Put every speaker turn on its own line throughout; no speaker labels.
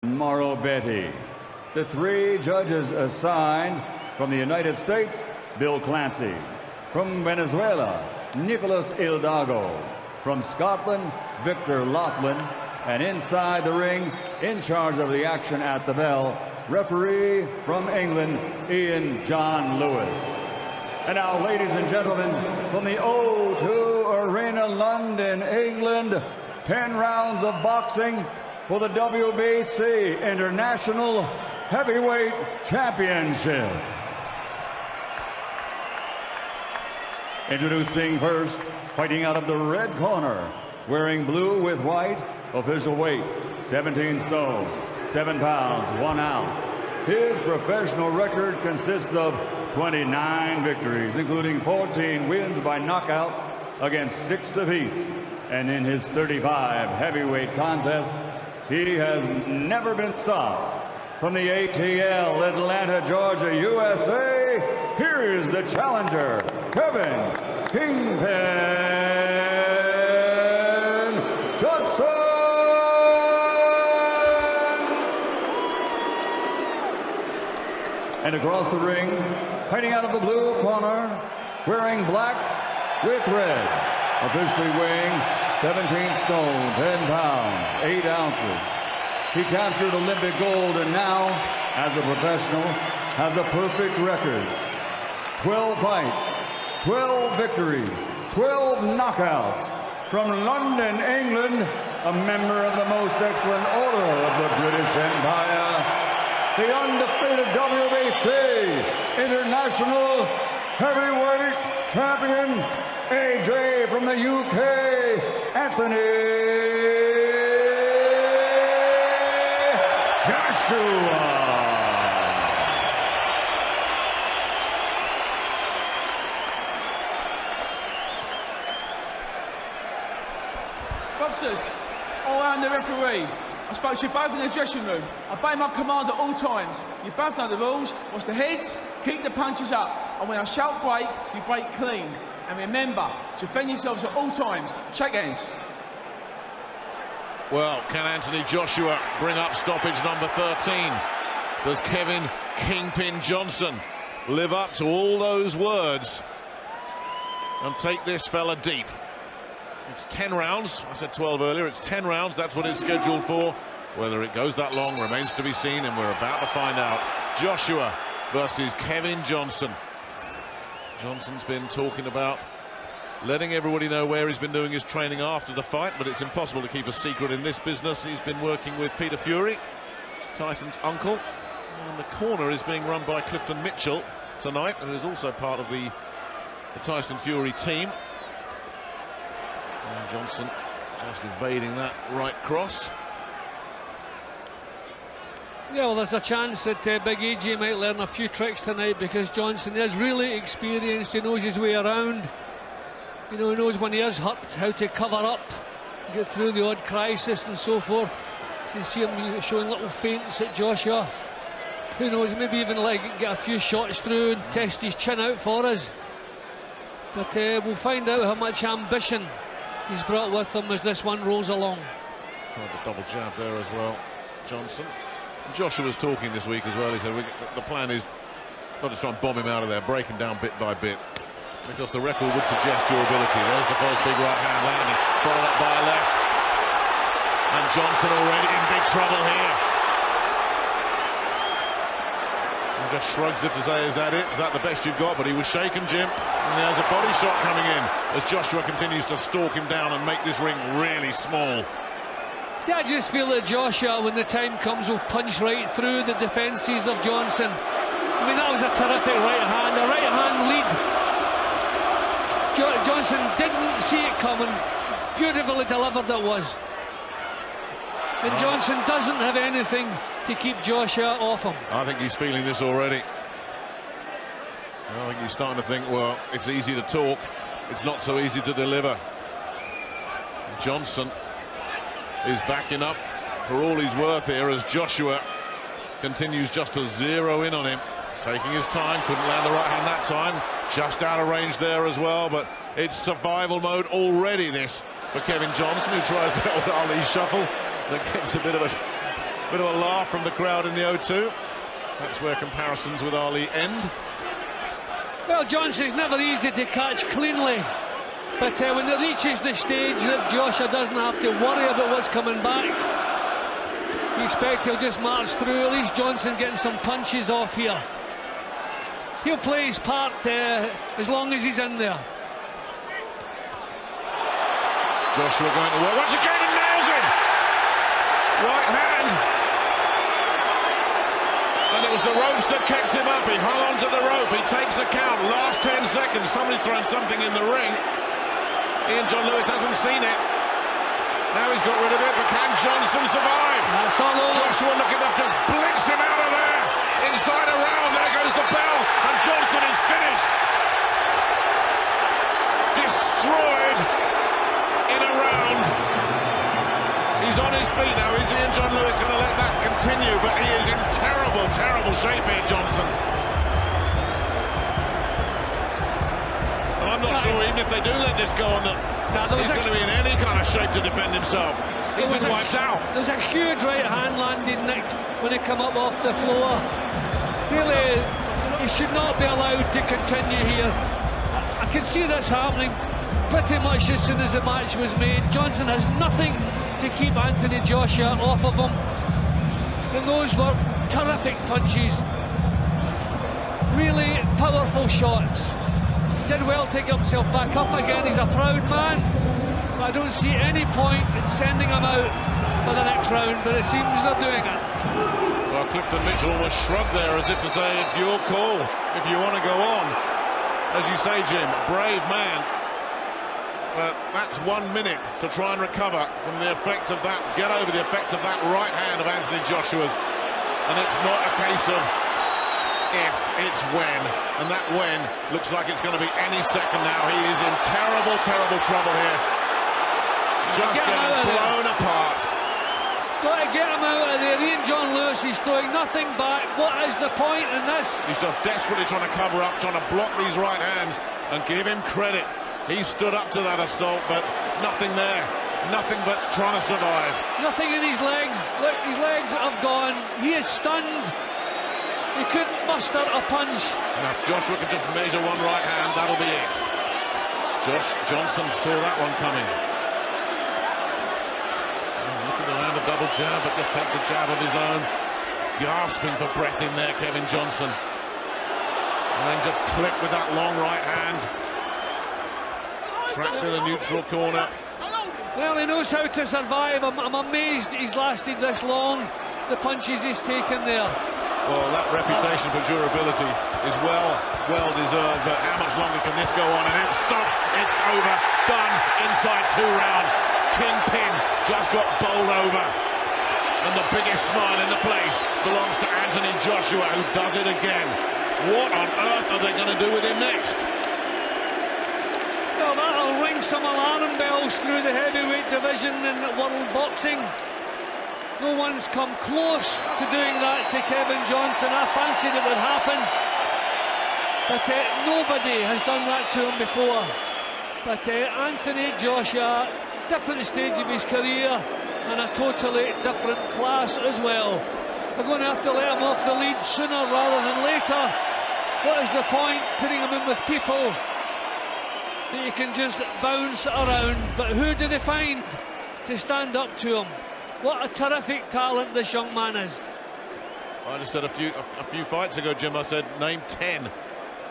Mauro Betty. The three judges assigned: from the United States, Bill Clancy; from Venezuela, Nicolas Hidalgo; from Scotland, Victor Laughlin; and inside the ring, in charge of the action at the bell, referee from England, Ian John Lewis. And now, ladies and gentlemen, from the O2 Arena, London, England, 10 rounds of boxing for the WBC International Heavyweight Championship. Introducing first, fighting out of the red corner, wearing blue with white, official weight 17 stone, 7 pounds, 1 ounce. His professional record consists of 29 victories, including 14 wins by knockout against 6 defeats. And in his 35 heavyweight contests, he has never been stopped. From the ATL, Atlanta, Georgia, USA, here is the challenger, Kevin Kingpin Johnson! And across the ring, fighting out of the blue corner, wearing black with red, officially weighing 17 stone, 10 pounds, 8 ounces. He captured Olympic gold and now, as a professional, has a perfect record. 12 fights, 12 victories, 12 knockouts. From London, England, a member of the most excellent order of the British Empire, the undefeated WBC International Heavyweight Champion, AJ from the UK, Anthony Joshua.
Boxers, I am the referee. I spoke to you both in the dressing room. I obey my command at all times. You both know the rules. Watch the heads, keep the punches up. And when I shout break, you break clean. And remember, defend yourselves at all times. Shake hands.
Well, can Anthony Joshua bring up stoppage number 13? Does Kevin Kingpin Johnson live up to all those words and take this fella deep? It's 10 rounds. I said 12 earlier. It's 10 rounds. That's what it's scheduled for. Whether it goes that long remains to be seen, and we're about to find out. Joshua versus Kevin Johnson. Johnson's been talking about letting everybody know where he's been doing his training after the fight, but it's impossible to keep a secret in this business. He's been working with Peter Fury, Tyson's uncle, and the corner is being run by Clifton Mitchell tonight, who is also part of the Tyson Fury team. And Johnson just evading that right cross.
Yeah, well, there's a chance that Big AJ might learn a few tricks tonight, because Johnson is really experienced. He knows his way around. You know, he knows when he is hurt how to cover up, get through the odd crisis and so forth. You can see him showing little feints at Joshua. Who knows, maybe even like get a few shots through and test his chin out for us. But we'll find out how much ambition he's brought with him as this one rolls along.
Tried the double jab there as well, Johnson. Joshua was talking this week as well. He said the plan is not to try and bomb him out of there, break him down bit by bit, because the record would suggest your ability. There's the first big right hand landing, followed up by a left. And Johnson already in big trouble here. He just shrugs if to say, is that it? Is that the best you've got? But he was shaken, Jim. And there's a body shot coming in as Joshua continues to stalk him down and make this ring really small.
See, I just feel that Joshua, when the time comes, will punch right through the defences of Johnson. I mean, that was a terrific right hand, a right hand lead. Johnson didn't see it coming. Beautifully delivered it was. And Johnson doesn't have anything to keep Joshua off him.
I think he's feeling this already. I think he's starting to think, well, it's easy to talk, it's not so easy to deliver. Johnson is backing up for all he's worth here as Joshua continues just to zero in on him. Taking his time, couldn't land the right hand that time. Just out of range there as well, but it's survival mode already, this, for Kevin Johnson, who tries the old Ali shuffle that gets a bit of a Bit of a laugh from the crowd in the O2. That's where comparisons with Ali end.
Well, Johnson's never easy to catch cleanly, but when it reaches the stage that Joshua doesn't have to worry about what's coming back, you expect he'll just march through. At least Johnson getting some punches off here. He'll play his part as long as he's in there.
Joshua going to work once again and nails him. Right hand. And it was the ropes that kept him up. He hung on to the rope. He takes a count. Last 10 seconds. Somebody's thrown something in the ring. Ian John Lewis hasn't seen it. Now he's got rid of it, but can Johnson survive?
That's all over.
Joshua looking up, just blinks him out of there. Inside a round, there goes the bell, and Johnson is finished. Destroyed in a round. He's on his feet now. Is Ian John Lewis going to let that continue? But he is in terrible, terrible shape here, Johnson. And I'm not sure even if they do let this go on that he's going to be in any kind of shape to defend himself. He's been wiped out.
There's a huge right hand landed, Nick, when he come up off the floor. Really, he should not be allowed to continue here. I can see this happening pretty much as soon as the match was made. Johnson has nothing to keep Anthony Joshua off of him. And those were terrific punches. Really powerful shots. Did well to get himself back up again. He's a proud man. But I don't see any point in sending him out for the next round, but it seems they're doing it.
Well, Clifton Mitchell almost shrugged there as if to say it's your call if you want to go on. As you say, Jim, brave man. But that's 1 minute to try and recover from the effect of that, get over the effect of that right hand of Anthony Joshua's. And it's not a case of if, it's when. And that when looks like it's going to be any second now. He is in terrible, terrible trouble here. Just getting blown apart.
Got to get him out of there. Ian John Lewis, he's throwing nothing back. What is the point in this?
He's just desperately trying to cover up, trying to block these right hands and give him credit. He stood up to that assault, but nothing there. Nothing but trying to survive.
Nothing in his legs. Look, his legs have gone. He is stunned. He couldn't muster a punch.
Now, if Joshua can just measure one right hand, that'll be it. Johnson saw that one coming. Looking to land a double jab, but just takes a jab of his own. Gasping for breath in there, Kevin Johnson. And then just clipped with that long right hand. Trapped in a neutral corner.
Well, he knows how to survive. I'm amazed he's lasted this long. The punches he's taken there.
Well, that reputation for durability is well deserved, but how much longer can this go on? And it stops, it's over, done, inside 2 rounds. Kingpin just got bowled over. And the biggest smile in the place belongs to Anthony Joshua, who does it again. What on earth are they going to do with him next?
Well, that'll ring some alarm bells through the heavyweight division in world boxing. No one's come close to doing that to Kevin Johnson. I fancied it would happen, but nobody has done that to him before. But Anthony Joshua, different stage of his career and a totally different class as well. They're going to have to let him off the lead sooner rather than later. What is the point putting him in with people that you can just bounce around? But who do they find to stand up to him? What a terrific talent this young man is.
I just said a few fights ago, Jim, I said name 10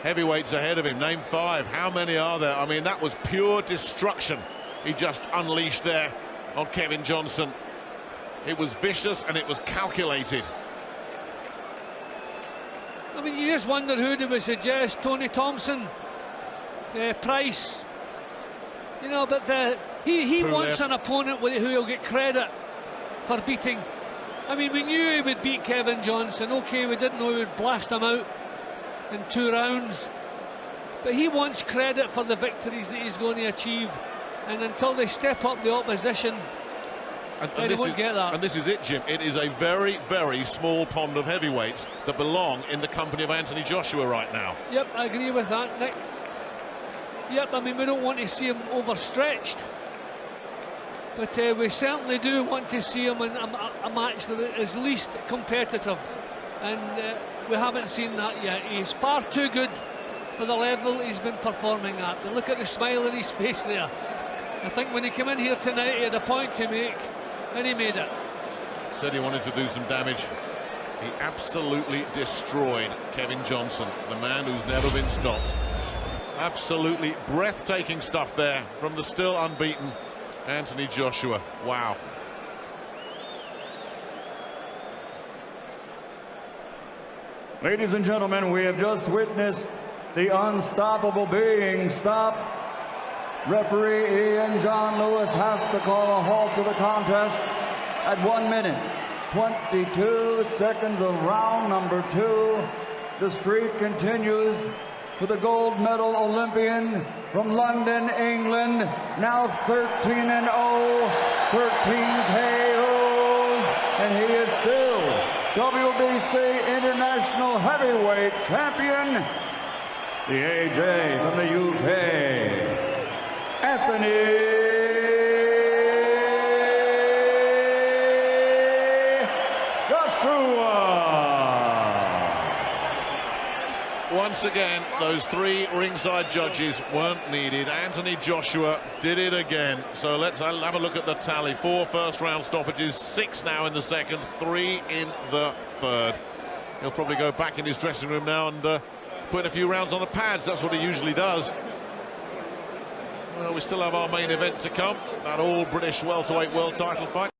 heavyweights ahead of him, name 5. How many are there? I mean, that was pure destruction he just unleashed there on Kevin Johnson. It was vicious and it was calculated.
I mean, you just wonder who they would suggest. Tony Thompson, Price, you know, but he wants an opponent who he'll get credit for beating. I mean, we knew he would beat Kevin Johnson. Okay, we didn't know he would blast him out in 2 rounds, but he wants credit for the victories that he's going to achieve, and until they step up the opposition, they won't get that.
And this is it, Jim. It is a very, very small pond of heavyweights that belong in the company of Anthony Joshua right now.
Yep, I agree with that, Nick. Yep, I mean, we don't want to see him overstretched. But we certainly do want to see him in a match that is least competitive, and we haven't seen that yet. He's far too good for the level he's been performing at. And look at the smile on his face there. I think when he came in here tonight, he had a point to make, and he made it.
Said he wanted to do some damage. He absolutely destroyed Kevin Johnson, the man who's never been stopped. Absolutely breathtaking stuff there from the still unbeaten Anthony Joshua. Wow.
Ladies and gentlemen, we have just witnessed the unstoppable being stopped. Referee Ian John Lewis has to call a halt to the contest at 1 minute, 22 seconds of round number 2. The streak continues for the gold medal Olympian from London, England, now 13-0, 13 KOs, and he is still WBC International Heavyweight Champion, the AJ from the UK, Anthony
Once again, those 3 ringside judges weren't needed. Anthony Joshua did it again. So let's have a look at the tally. 4 first-round stoppages, 6 now in the second, 3 in the third. He'll probably go back in his dressing room now and put a few rounds on the pads. That's what he usually does. Well, we still have our main event to come, that all-British welterweight world title fight.